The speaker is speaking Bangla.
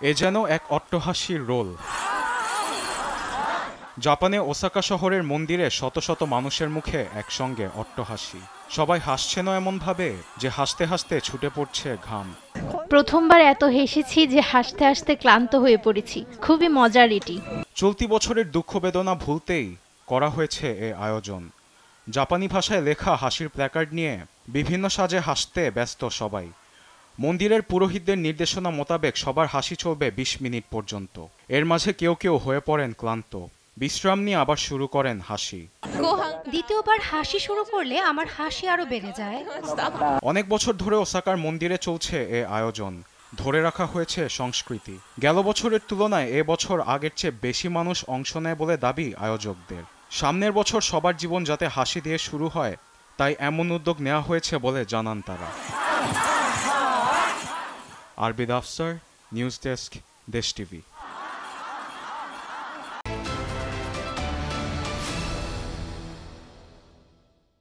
এ যেন এক অট্টহাস্যের রোল। জাপানে ওসাকা শহরের মন্দিরে শত শত মানুষের মুখে একসঙ্গে অট্টহাসি। সবাই হাসছেন এমনভাবে যে হাসতে হাসতে ছুটে পড়ছে ঘাম। প্রথমবার এত হেসেছি যে হাসতে হাসতে ক্লান্ত হয়ে পড়েছি। খুবই মজার এটি। চলতি বছরের দুঃখ বেদনা ভুলতেই করা হয়েছে এ আয়োজন। জাপানি ভাষায় লেখা হাসির প্ল্যাকার্ড নিয়ে বিভিন্ন সাজে হাসতে ব্যস্ত সবাই। মন্দিরের পুরোহিতদের নির্দেশনা মোতাবেক সবার হাসি চলবে ২০ মিনিট পর্যন্ত। এর মাঝে কেউ কেউ হয়ে পড়েন ক্লান্ত, বিশ্রাম নিয়ে আবার শুরু করেন হাসি। দ্বিতীয়বার হাসি শুরু করলে আমার হাসি আরো বেড়ে যায়। অনেক বছর ধরে ওসাকার মন্দিরে চলছে এ আয়োজন। ধরে রাখা হয়েছে সংস্কৃতি। গেল বছরের তুলনায় এ বছর আগের চেয়ে বেশি মানুষ অংশ নেয় বলে দাবি আয়োজকদের। সামনের বছর সবার জীবন যাতে হাসি দিয়ে শুরু হয়, তাই এমন উদ্যোগ নেওয়া হয়েছে বলে জানান তারা। আরবিদ আফসার, নিউজ ডেস্ক, দেশ টিভি।